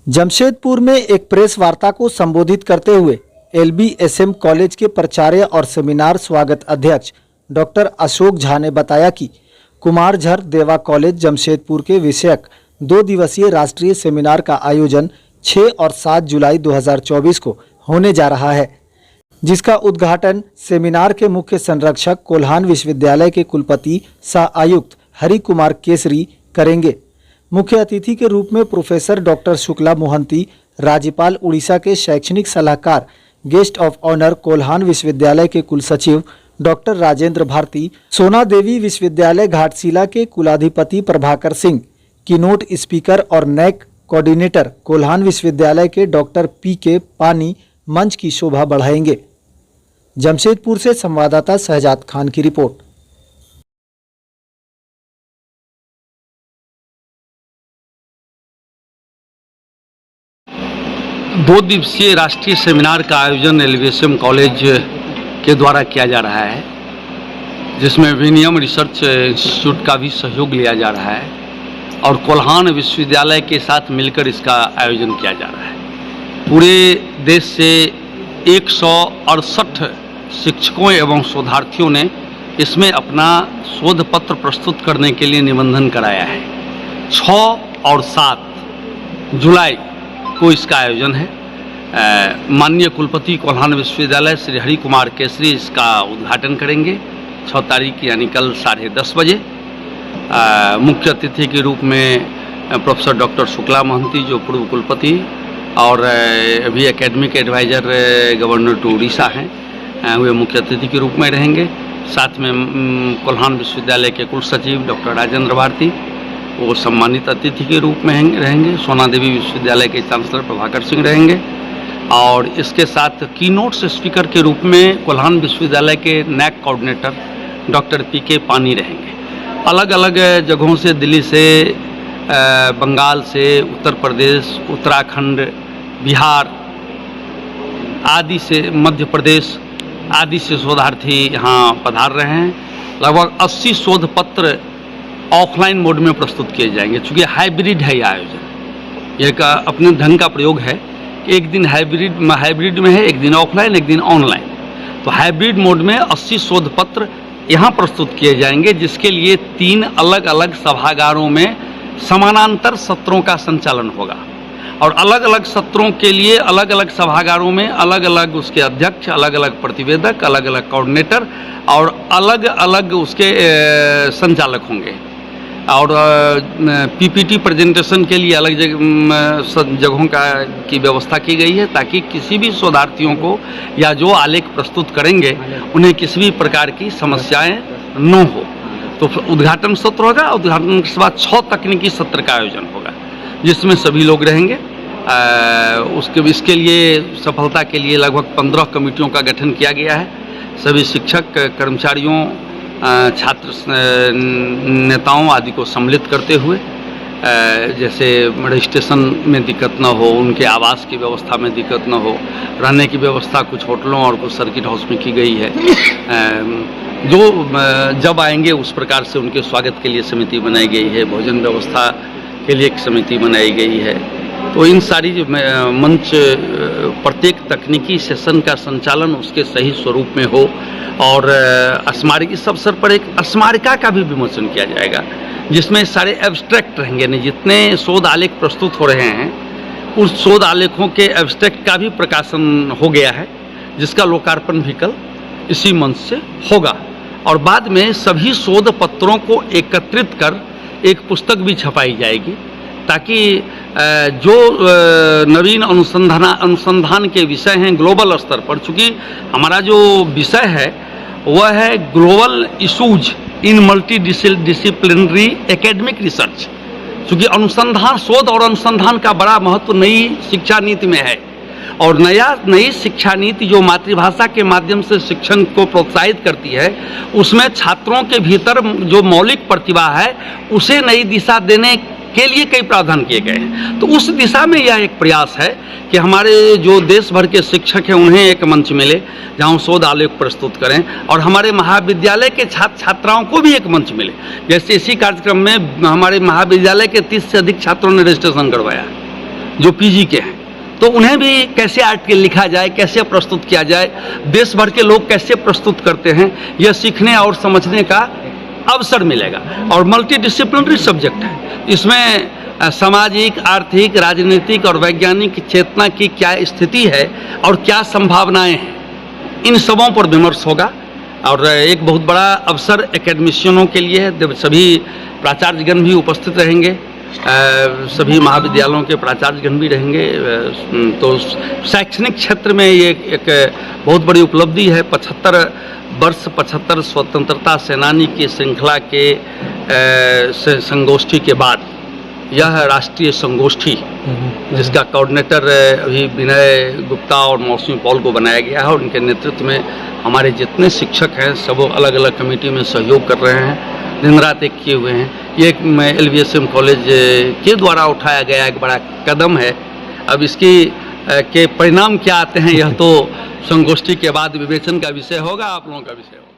जमशेदपुर में एक प्रेस वार्ता को संबोधित करते हुए LBSM कॉलेज के प्राचार्य और सेमिनार स्वागत अध्यक्ष डॉक्टर अशोक झा ने बताया कि कुमारझर देवा कॉलेज जमशेदपुर के विषयक 2 दिवसीय राष्ट्रीय सेमिनार का आयोजन 6 और 7 जुलाई 2024 को होने जा रहा है, जिसका उद्घाटन सेमिनार के मुख्य संरक्षक कोल्हान विश्वविद्यालय के कुलपति सह आयुक्त हरि कुमार केसरी करेंगे। मुख्य अतिथि के रूप में प्रोफेसर डॉक्टर शुक्ला मोहंती, राज्यपाल उड़ीसा के शैक्षणिक सलाहकार, गेस्ट ऑफ ऑनर कोल्हान विश्वविद्यालय के कुलसचिव डॉक्टर राजेंद्र भारती, सोना देवी विश्वविद्यालय घाटशिला के कुलाधिपति प्रभाकर सिंह, कीनोट स्पीकर और नैक कोऑर्डिनेटर कोल्हान विश्वविद्यालय के डॉक्टर PK पानी मंच की शोभा बढ़ाएंगे। जमशेदपुर से संवाददाता शहजाद खान की रिपोर्ट। दो दिवसीय राष्ट्रीय सेमिनार का आयोजन LBSM कॉलेज के द्वारा किया जा रहा है, जिसमें विनियम रिसर्च इंस्टीट्यूट का भी सहयोग लिया जा रहा है और कोल्हान विश्वविद्यालय के साथ मिलकर इसका आयोजन किया जा रहा है। पूरे देश से 168 शिक्षकों एवं शोधार्थियों ने इसमें अपना शोध पत्र प्रस्तुत करने के लिए निबंधन कराया है। 6 और 7 जुलाई को इसका आयोजन है। माननीय कुलपति कोल्हान विश्वविद्यालय श्री हरि कुमार केसरी इसका उद्घाटन करेंगे 6 तारीख यानी कल 10:30 बजे। मुख्य अतिथि के रूप में प्रोफेसर डॉक्टर शुक्ला मोहंती, जो पूर्व कुलपति और अभी academic adviser governor to Orissa हैं, वे मुख्य अतिथि के रूप में रहेंगे। साथ में कोल्हान विश्वविद्यालय के कुलसचिव डॉक्टर राजेंद्र भारती, वो सम्मानित अतिथि के रूप में रहेंगे। सोना देवी विश्वविद्यालय के चांसलर प्रभाकर सिंह रहेंगे और इसके साथ कीनोट्स स्पीकर के रूप में कोल्हान विश्वविद्यालय के नैक कोऑर्डिनेटर डॉक्टर PK पानी रहेंगे। अलग अलग जगहों से, दिल्ली से, बंगाल से, उत्तर प्रदेश, उत्तराखंड, बिहार आदि से, मध्य प्रदेश आदि से शोधार्थी यहाँ पधार रहे हैं। लगभग 80 शोध पत्र ऑफलाइन मोड में प्रस्तुत किए जाएंगे। चूँकि हाइब्रिड है यह आयोजन, यह का अपने ढंग का प्रयोग है कि एक दिन हाइब्रिड में है, एक दिन ऑफलाइन, एक दिन ऑनलाइन। तो हाइब्रिड मोड में 80 शोध पत्र यहाँ प्रस्तुत किए जाएंगे, जिसके लिए 3 अलग अलग सभागारों में समानांतर सत्रों का संचालन होगा और अलग अलग सत्रों के लिए अलग अलग सभागारों में अलग अलग उसके अध्यक्ष, अलग अलग प्रतिवेदक, अलग अलग कोऑर्डिनेटर और अलग अलग उसके संचालक होंगे। और PPT प्रेजेंटेशन के लिए अलग जगहों की व्यवस्था की गई है, ताकि किसी भी शोधार्थियों को या जो आलेख प्रस्तुत करेंगे उन्हें किसी भी प्रकार की समस्याएं न हो। तो उद्घाटन सत्र होगा। उद्घाटन के बाद 6 तकनीकी सत्र का आयोजन होगा, जिसमें सभी लोग रहेंगे। इसके लिए सफलता के लिए लगभग 15 कमेटियों का गठन किया गया है। सभी शिक्षक, कर्मचारियों, छात्र नेताओं आदि को सम्मिलित करते हुए, जैसे रजिस्ट्रेशन में दिक्कत न हो, उनके आवास की व्यवस्था में दिक्कत न हो, रहने की व्यवस्था कुछ होटलों और कुछ सर्किट हाउस में की गई है। जो जब आएंगे उस प्रकार से उनके स्वागत के लिए समिति बनाई गई है। भोजन व्यवस्था के लिए एक समिति बनाई गई है। तो इन सारी जो मंच, प्रत्येक तकनीकी सेशन का संचालन उसके सही स्वरूप में हो और स्मारक, इस अवसर पर एक स्मारिका का भी विमोचन किया जाएगा, जिसमें सारे एब्स्ट्रैक्ट रहेंगे। नहीं, जितने शोध आलेख प्रस्तुत हो रहे हैं उस शोध आलेखों के एब्स्ट्रैक्ट का भी प्रकाशन हो गया है, जिसका लोकार्पण भी कल इसी मंच से होगा। और बाद में सभी शोध पत्रों को एकत्रित कर एक पुस्तक भी छपाई जाएगी, ताकि जो नवीन अनुसंधान के विषय हैं ग्लोबल स्तर पर, चूँकि हमारा जो विषय है वह है global issues in multi disciplinary academic research. चूँकि अनुसंधान, शोध और अनुसंधान का बड़ा महत्व नई शिक्षा नीति में है और नई शिक्षा नीति जो मातृभाषा के माध्यम से शिक्षण को प्रोत्साहित करती है, उसमें छात्रों के भीतर जो मौलिक प्रतिभा है उसे नई दिशा देने के लिए कई प्रावधान किए गए हैं। तो उस दिशा में यह एक प्रयास है कि हमारे जो देश भर के शिक्षक हैं उन्हें एक मंच मिले जहां शोध आलेख प्रस्तुत करें और हमारे महाविद्यालय के छात्र छात्राओं को भी एक मंच मिले। जैसे इसी कार्यक्रम में हमारे महाविद्यालय के 30 से अधिक छात्रों ने रजिस्ट्रेशन करवाया, जो पीजी के हैं, तो उन्हें भी कैसे आर्टिकल लिखा जाए, कैसे प्रस्तुत किया जाए, देश भर के लोग कैसे प्रस्तुत करते हैं, यह सीखने और समझने का अवसर मिलेगा। और मल्टी डिसिप्लिनरी सब्जेक्ट है, इसमें सामाजिक, आर्थिक, राजनीतिक और वैज्ञानिक चेतना की क्या स्थिति है और क्या संभावनाएं हैं, इन सबों पर विमर्श होगा। और एक बहुत बड़ा अवसर एकेडमिशियनों के लिए है। सभी प्राचार्यगण भी उपस्थित रहेंगे, सभी महाविद्यालयों के प्राचार्यगण भी रहेंगे। तो शैक्षणिक क्षेत्र में ये एक बहुत बड़ी उपलब्धि है। 75 वर्ष 75 स्वतंत्रता सेनानी की श्रृंखला के संगोष्ठी के बाद यह राष्ट्रीय संगोष्ठी, जिसका कोऑर्डिनेटर अभी विनय गुप्ता और मौसमी पॉल को बनाया गया है, और उनके नेतृत्व में हमारे जितने शिक्षक हैं सब अलग अलग कमेटी में सहयोग कर रहे हैं, दिन रात एक किए हुए हैं। ये एक LVSM कॉलेज के द्वारा उठाया गया एक बड़ा कदम है। अब इसकी के परिणाम क्या आते हैं, यह तो संगोष्ठी के बाद विवेचन का विषय होगा, आप लोगों का विषय होगा।